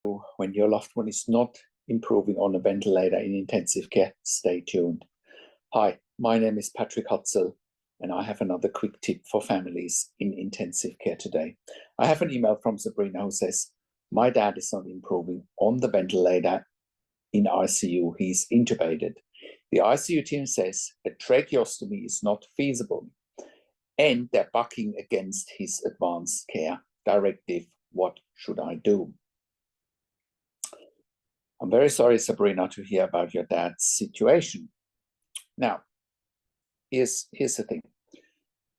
when your loved one is not improving on a ventilator in intensive care, stay tuned. Hi, my name is Patrick Hutzel, and I have another quick tip for families in intensive care today. I have an email from Sabrina who says, my dad is not improving on the ventilator in ICU. He's intubated. The ICU team says a tracheostomy is not feasible, and they're bucking against his advanced care directive. What should I do? I'm very sorry, Sabrina, to hear about your dad's situation. Now, here's the thing.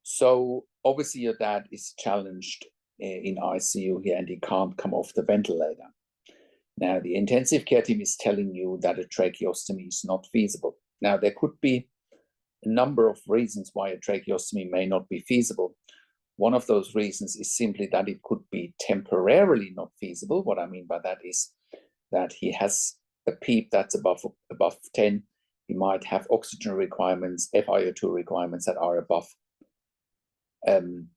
So obviously your dad is challenged in ICU here and he can't come off the ventilator. Now, the intensive care team is telling you that a tracheostomy is not feasible. Now, there could be a number of reasons why a tracheostomy may not be feasible. One of those reasons is simply that it could be temporarily not feasible. What I mean by that is that he has a PEEP that's above 10. He might have oxygen requirements, FiO2 requirements that are above 50%.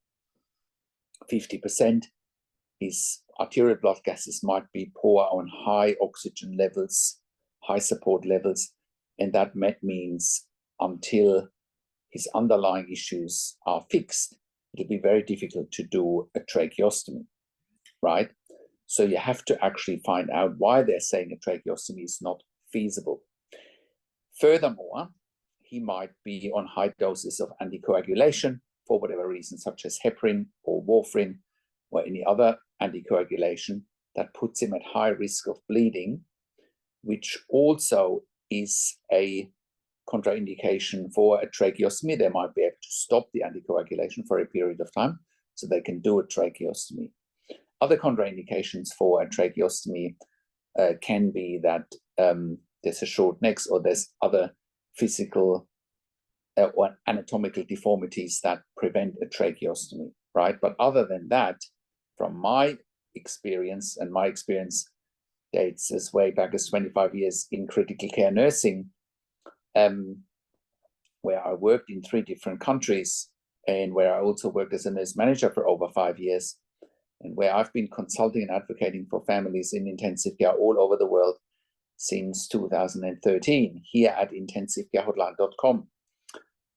His arterial blood gases might be poor on high oxygen levels, high support levels, and that means until his underlying issues are fixed, it'll be very difficult to do a tracheostomy, right? So you have to actually find out why they're saying a tracheostomy is not feasible. Furthermore, he might be on high doses of anticoagulation for whatever reason, such as heparin or warfarin or any other anticoagulation that puts him at high risk of bleeding, which also is a contraindication for a tracheostomy. They might be able to stop the anticoagulation for a period of time so they can do a tracheostomy. Other contraindications for a tracheostomy can be that there's a short neck or there's other physical or anatomical deformities that prevent a tracheostomy, right? But other than that, from my experience, and my experience dates as way back as 25 years in critical care nursing, where I worked in 3 different countries and where I also worked as a nurse manager for over 5 years, and where I've been consulting and advocating for families in intensive care all over the world since 2013 here at intensivecarehotline.com.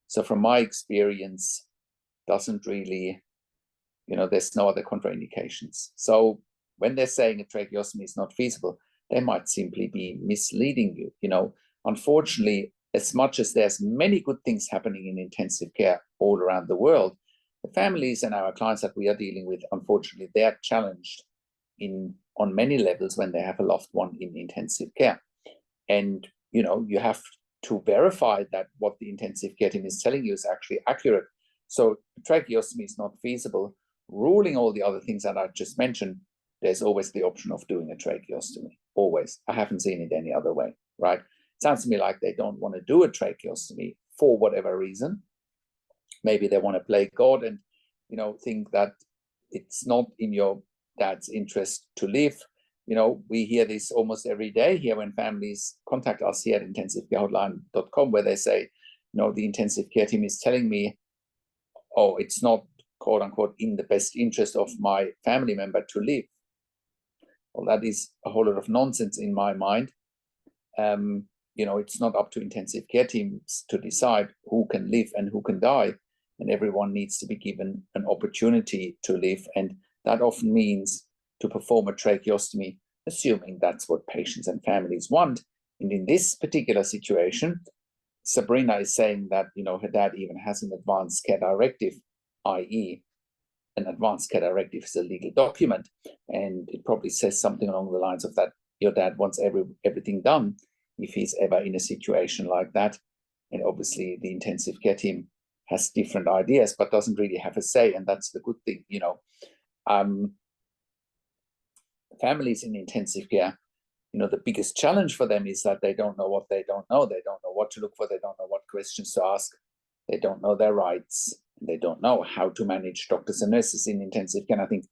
So from my experience, doesn't really, there's no other contraindications. So when they're saying a tracheostomy is not feasible, they might simply be misleading you. Unfortunately, as much as there's many good things happening in intensive care all around the world, the families and our clients that we are dealing with, unfortunately, they're challenged on many levels when they have a loved one in intensive care. And, you have to verify that what the intensive care team is telling you is actually accurate. So tracheostomy is not feasible. Ruling all the other things that I just mentioned, there's always the option of doing a tracheostomy, always. I haven't seen it any other way, right? It sounds to me like they don't want to do a tracheostomy for whatever reason. Maybe they want to play God and, think that it's not in your dad's interest to live. We hear this almost every day here when families contact us here at intensivecarehotline.com, where they say, the intensive care team is telling me, oh, it's not, quote unquote, in the best interest of my family member to live. Well, that is a whole lot of nonsense in my mind. It's not up to intensive care teams to decide who can live and who can die. And everyone needs to be given an opportunity to live. And that often means to perform a tracheostomy, assuming that's what patients and families want. And in this particular situation, Sabrina is saying that, her dad even has an advanced care directive, i.e., an advanced care directive is a legal document. And it probably says something along the lines of that your dad wants everything done if he's ever in a situation like that. And obviously the intensive care team has different ideas, but doesn't really have a say. And that's the good thing, families in intensive care, the biggest challenge for them is that they don't know what they don't know. They don't know what to look for. They don't know what questions to ask. They don't know their rights. They don't know how to manage doctors and nurses in intensive care. And I think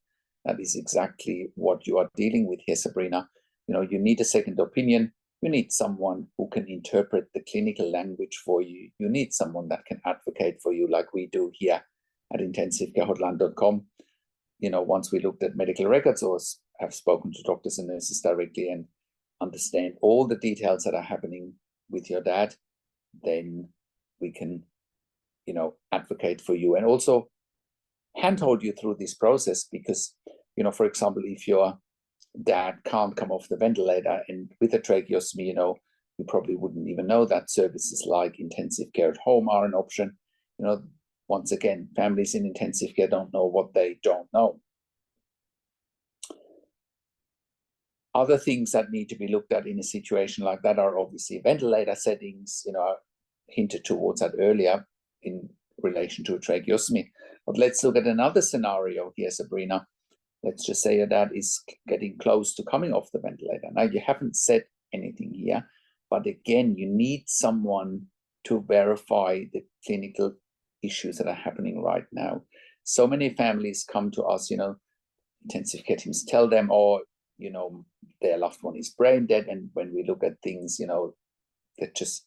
that is exactly what you are dealing with here, Sabrina. You need a second opinion. You need someone who can interpret the clinical language for you. You need someone that can advocate for you like we do here at intensivecarehotline.com. Once we looked at medical records or have spoken to doctors and nurses directly and understand all the details that are happening with your dad, then we can, you know, advocate for you and also handhold you through this process. Because, you know, for example, if your dad can't come off the ventilator and with a tracheostomy, you know, you probably wouldn't even know that services like intensive care at home are an option. You know, once again, families in intensive care don't know what they don't know. Other things that need to be looked at in a situation like that are obviously ventilator settings, you know, I hinted towards that earlier in relation to a tracheostomy. But let's look at another scenario here, Sabrina. Let's just say your dad is getting close to coming off the ventilator. Now, you haven't said anything here, but again, you need someone to verify the clinical issues that are happening right now. So many families come to us, you know, intensive care teams tell them, or, you know, their loved one is brain dead. And when we look at things, you know, they're just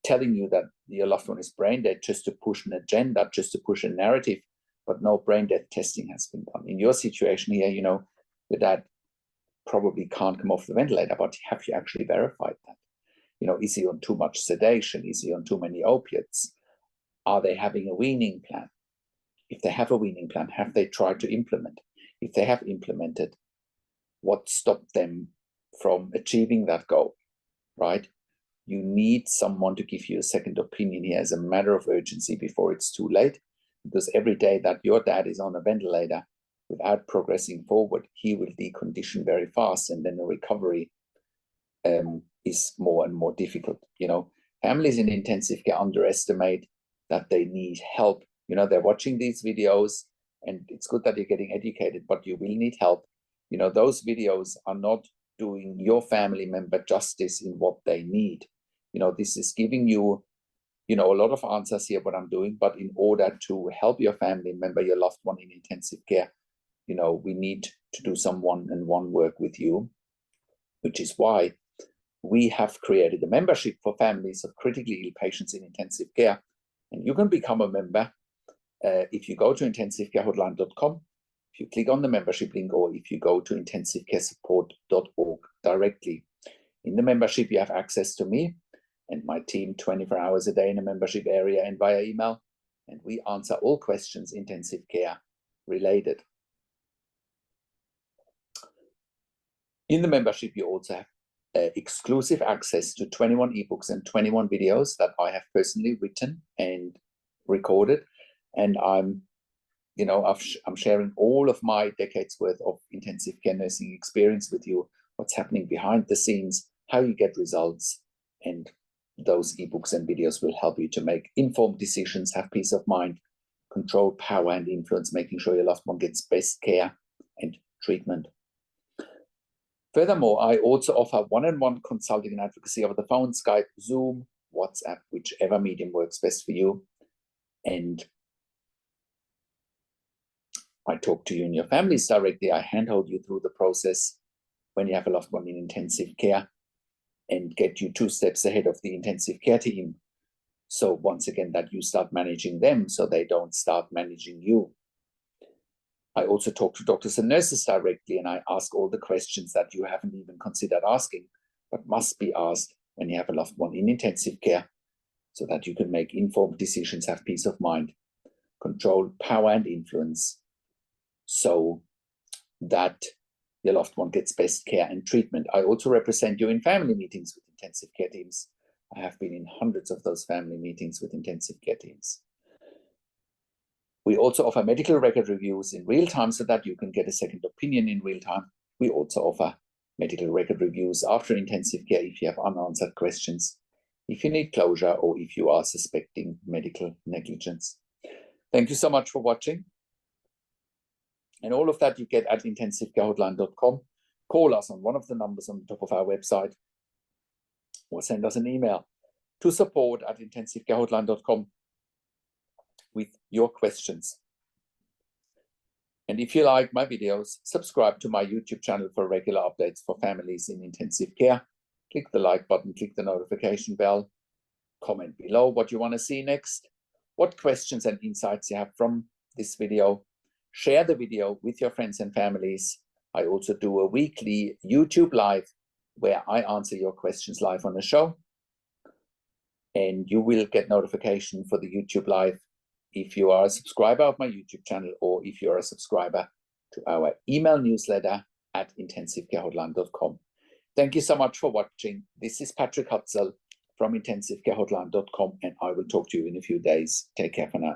telling you that your loved one is brain dead just to push an agenda, just to push a narrative, but no brain death testing has been done. In your situation here, you know, your dad probably can't come off the ventilator, but have you actually verified that? You know, is he on too much sedation? Is he on too many opiates? Are they having a weaning plan? If they have a weaning plan, have they tried to implement? If they have implemented, what stopped them from achieving that goal, right? You need someone to give you a second opinion here as a matter of urgency before it's too late, because every day that your dad is on a ventilator without progressing forward, he will decondition very fast, and then the recovery is more and more difficult. You know, families in intensive care underestimate that they need help. You know, they're watching these videos, and it's good that you're getting educated, but you will need help. You know, those videos are not doing your family member justice in what they need. You know, this is giving you, you know, a lot of answers here, what I'm doing, but in order to help your family member, your loved one in intensive care, you know, we need to do some one-on-one work with you, which is why we have created a membership for families of critically ill patients in intensive care. And you can become a member if you go to intensivecarehotline.com, if you click on the membership link, or if you go to intensivecaresupport.org directly. In the membership, you have access to me and my team 24 hours a day in a membership area and via email. And we answer all questions intensive care related. In the membership, you also have exclusive access to 21 ebooks and 21 videos that I have personally written and recorded. And I'm sharing all of my decades worth of intensive care nursing experience with you, what's happening behind the scenes, how you get results, and those ebooks and videos will help you to make informed decisions, have peace of mind, control power and influence, making sure your loved one gets best care and treatment. Furthermore, I also offer one-on-one consulting and advocacy over the phone, Skype, Zoom, WhatsApp, whichever medium works best for you. And I talk to you and your families directly. I handhold you through the process when you have a loved one in intensive care and get you 2 steps ahead of the intensive care team. So once again, that you start managing them so they don't start managing you. I also talk to doctors and nurses directly, and I ask all the questions that you haven't even considered asking, but must be asked when you have a loved one in intensive care, so that you can make informed decisions, have peace of mind, control power and influence, so that your loved one gets best care and treatment. I also represent you in family meetings with intensive care teams. I have been in hundreds of those family meetings with intensive care teams. We also offer medical record reviews in real time so that you can get a second opinion in real time. We also offer medical record reviews after intensive care if you have unanswered questions, if you need closure, or if you are suspecting medical negligence. Thank you so much for watching. And all of that you get at intensivecarehotline.com. Call us on one of the numbers on the top of our website, or send us an email to support@intensivecarehotline.com with your questions. And if you like my videos, subscribe to my YouTube channel for regular updates for families in intensive care. Click the like button, click the notification bell, comment below what you want to see next, what questions and insights you have from this video. Share the video with your friends and families. I also do a weekly YouTube live where I answer your questions live on the show. And you will get notification for the YouTube live if you are a subscriber of my YouTube channel, or if you're a subscriber to our email newsletter at intensivecarehotline.com. Thank you so much for watching. This is Patrick Hutzel from intensivecarehotline.com, and I will talk to you in a few days. Take care for now.